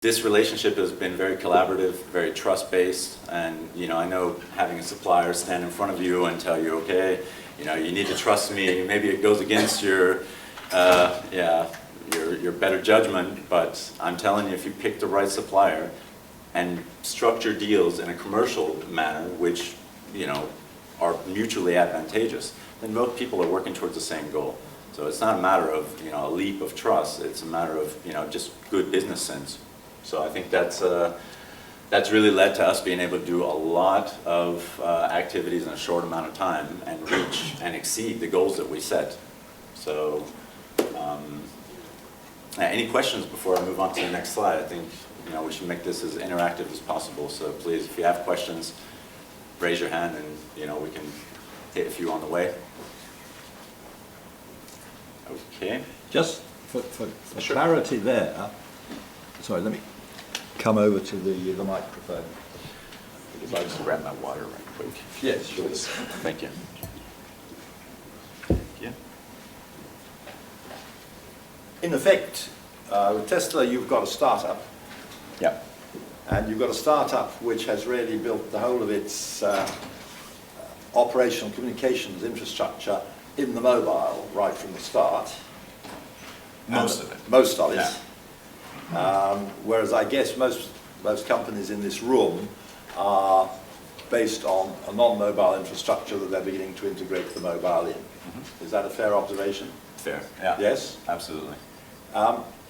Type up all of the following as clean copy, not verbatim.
This relationship has been very collaborative, very trust-based, and I know having a supplier stand in front of you and tell you, okay, you need to trust me. Maybe it goes against your better judgment, but I'm telling you, if you pick the right supplier and structure deals in a commercial manner, which are mutually advantageous, then both people are working towards the same goal. So it's not a matter of a leap of trust. It's a matter of just good business sense. So I think that's really led to us being able to do a lot of activities in a short amount of time and reach and exceed the goals that we set. So any questions before I move on to the next slide? I think we should make this as interactive as possible. So please, if you have questions, raise your hand and we can hit a few on the way. Okay. Just for sure. Clarity there. Sorry, let me come over to the microphone. If I just grab my water right quick. Yes, sure. Thank you. Yeah. In effect, with Tesla, you've got a startup. Yeah. And you've got a startup which has really built the whole of its operational communications infrastructure in the mobile right from the start. Most of it. Most of it. Yeah. Whereas I guess most companies in this room are based on a non-mobile infrastructure that they're beginning to integrate the mobile in. Mm-hmm. Is that a fair observation? Fair, yeah. Yes? Absolutely.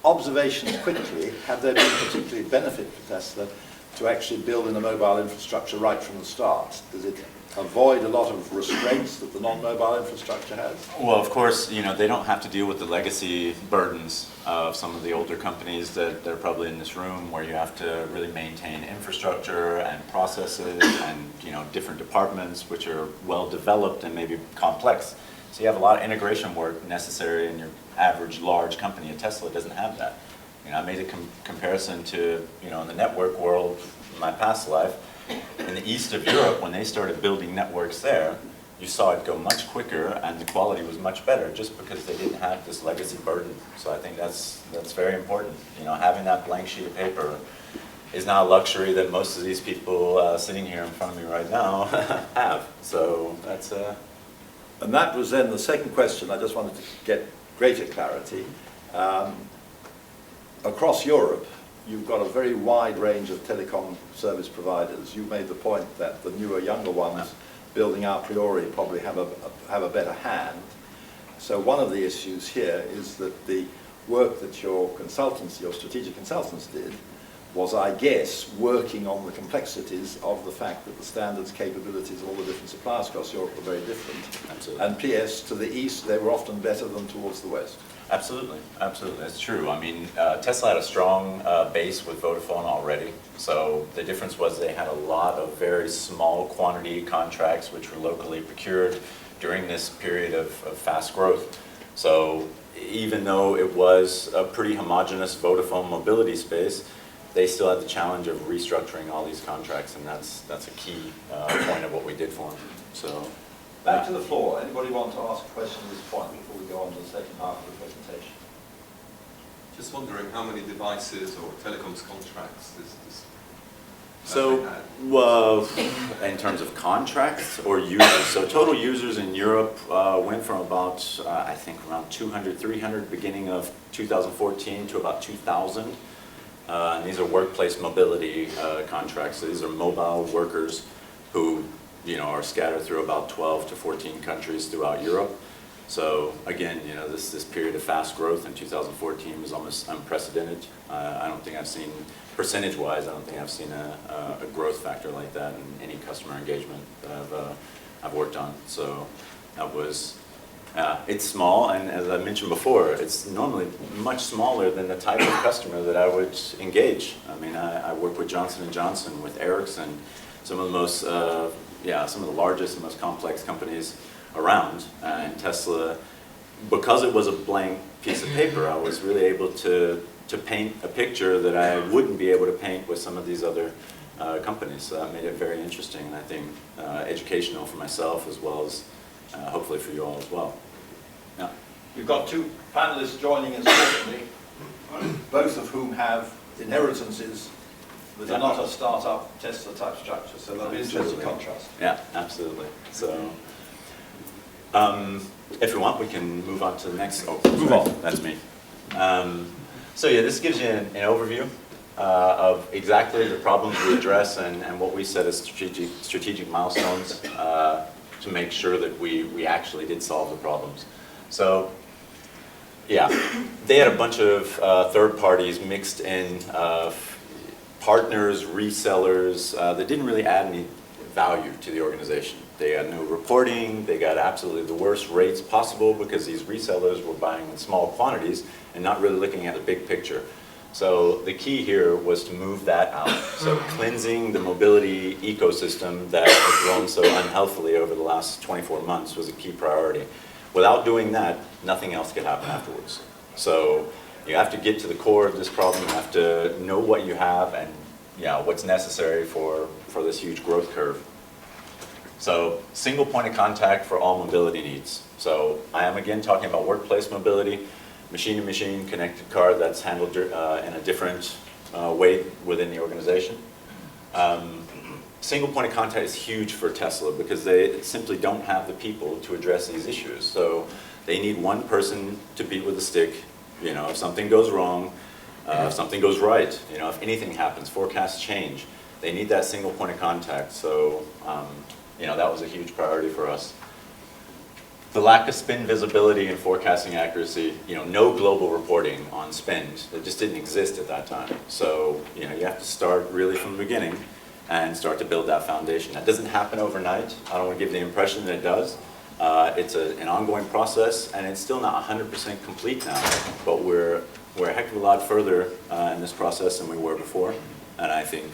Observations quickly, have there been particularly benefit for Tesla to actually build in a mobile infrastructure right from the start? Does it avoid a lot of restraints that the non-mobile infrastructure has? Well, of course, they don't have to deal with the legacy burdens of some of the older companies that are probably in this room, where you have to really maintain infrastructure and processes and different departments which are well developed and maybe complex. So you have a lot of integration work necessary, and your average large company, a Tesla, doesn't have that. I made a comparison to in the network world in my past life. In the east of Europe, when they started building networks there, you saw it go much quicker and the quality was much better, just because they didn't have this legacy burden. So I think that's very important. Having that blank sheet of paper is not a luxury that most of these people sitting here in front of me right now have. So that's And that was then the second question. I just wanted to get greater clarity. Across Europe, you've got a very wide range of telecom service providers. You made the point that the newer, younger ones building a priori probably have a better hand. So one of the issues here is that the work that your consultants, your strategic consultants did, was, I guess, working on the complexities of the fact that the standards, capabilities of all the different suppliers across Europe were very different. Absolutely. And PS, to the east, they were often better than towards the west. Absolutely, absolutely, that's true. I mean, Tesla had a strong base with Vodafone already, so the difference was they had a lot of very small quantity contracts which were locally procured during this period of fast growth. So even though it was a pretty homogeneous Vodafone mobility space, they still had the challenge of restructuring all these contracts, and that's a key point of what we did for them. So. Back to the floor. Anybody want to ask a question at this point before we go on to the second half of the presentation? Just wondering how many devices or telecoms contracts this So, well, in terms of contracts or users, so total users in Europe went from about, I think, around 200, 300 beginning of 2014 to about 2,000. And these are workplace mobility contracts. So these are mobile workers who are scattered through about 12 to 14 countries throughout Europe. So again, this period of fast growth in 2014 was almost unprecedented. I don't think I've seen, percentage-wise, I don't think I've seen a growth factor like that in any customer engagement that I've worked on. So that was, it's small, and as I mentioned before, it's normally much smaller than the type of customer that I would engage. I mean, I work with Johnson & Johnson, with Ericsson, some of the most some of the largest and most complex companies around. And Tesla, because it was a blank piece of paper, I was really able to paint a picture that I wouldn't be able to paint with some of these other companies. So that made it very interesting, and I think educational for myself, as well as hopefully for you all as well. Yeah. We've got two panelists joining us shortly, both of whom have inheritances that are not a start-up Tesla type structure, so there'll be an interesting Absolutely. contrast. Yeah, absolutely. So, if you want, we can move on to the next. Oh, Move sorry, on. That's me. So yeah, this gives you an overview of exactly the problems we address and what we set as strategic milestones to make sure that we actually did solve the problems. So, yeah, they had a bunch of third parties mixed in, partners, resellers, that didn't really add any value to the organization. They had no reporting, they got absolutely the worst rates possible because these resellers were buying in small quantities and not really looking at the big picture. So the key here was to move that out. So cleansing the mobility ecosystem that has grown so unhealthily over the last 24 months was a key priority. Without doing that, nothing else could happen afterwards. So you have to get to the core of this problem. You have to know what you have and what's necessary for this huge growth curve. So single point of contact for all mobility needs. So I am again talking about workplace mobility, machine-to-machine connected car that's handled in a different way within the organization. Single point of contact is huge for Tesla because they simply don't have the people to address these issues. So they need one person to beat with a stick. If something goes wrong, if something goes right, if anything happens, forecasts change, they need that single point of contact. So, that was a huge priority for us. The lack of spend visibility and forecasting accuracy, no global reporting on spend, it just didn't exist at that time. So, you have to start really from the beginning and start to build that foundation. That doesn't happen overnight. I don't want to give the impression that it does. It's an ongoing process, and it's still not 100% complete now, but we're a heck of a lot further in this process than we were before, and I think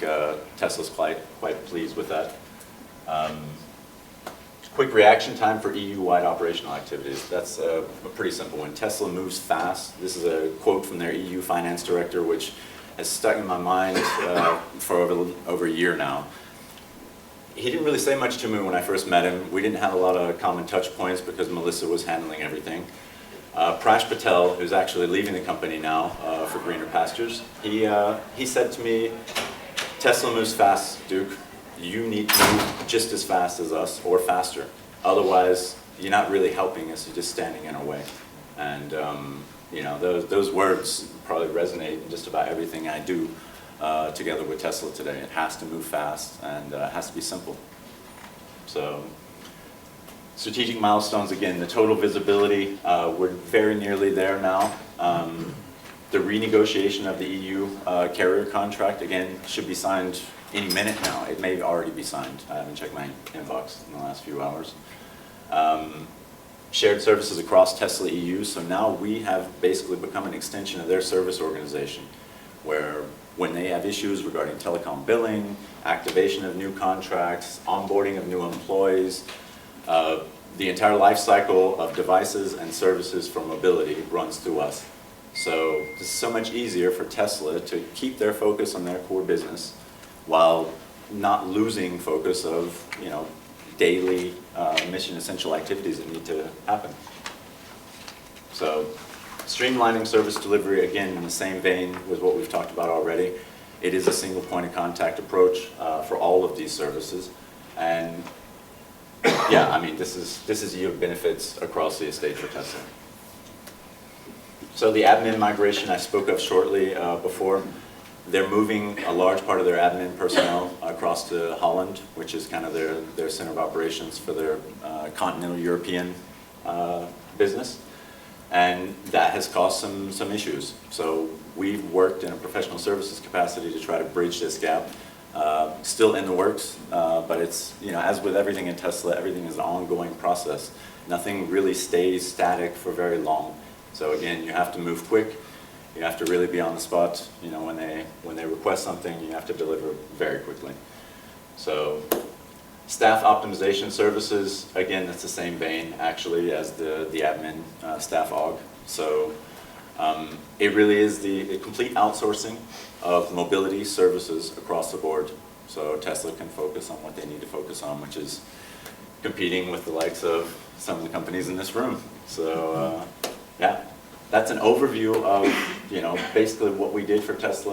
Tesla's quite pleased with that. Quick reaction time for EU-wide operational activities. That's a pretty simple one. Tesla moves fast. This is a quote from their EU finance director, which has stuck in my mind for over a year now. He didn't really say much to me when I first met him. We didn't have a lot of common touch points because Melissa was handling everything. Prash Patel, who's actually leaving the company now for greener pastures, he said to me, Tesla moves fast, Duke. You need to move just as fast as us or faster. Otherwise, you're not really helping us, you're just standing in our way. And those words probably resonate in just about everything I do together with Tesla today. It has to move fast and it has to be simple. So, strategic milestones, again, the total visibility, we're very nearly there now. The renegotiation of the EU carrier contract, again, should be signed any minute now. It may already be signed. I haven't checked my inbox in the last few hours. Shared services across Tesla EU, so now we have basically become an extension of their service organization, where when they have issues regarding telecom billing, activation of new contracts, onboarding of new employees, the entire life cycle of devices and services for mobility runs through us. So this is so much easier for Tesla to keep their focus on their core business while not losing focus of daily mission essential activities that need to happen. So streamlining service delivery, again, in the same vein with what we've talked about already. It is a single point of contact approach for all of these services. And yeah, I mean, this is yield benefits across the estate for Tesla. So the admin migration I spoke of shortly before, they're moving a large part of their admin personnel across to Holland, which is kind of their center of operations for their continental European business. And that has caused some issues. So we've worked in a professional services capacity to try to bridge this gap. Still in the works, but it's, as with everything in Tesla, everything is an ongoing process. Nothing really stays static for very long. So again, you have to move quick. You have to really be on the spot. When they request something, you have to deliver very quickly. So staff optimization services, again, that's the same vein actually as the admin staff aug. So it really is the complete outsourcing of mobility services across the board. So Tesla can focus on what they need to focus on, which is competing with the likes of some of the companies in this room. So yeah, that's an overview of basically what we did for Tesla.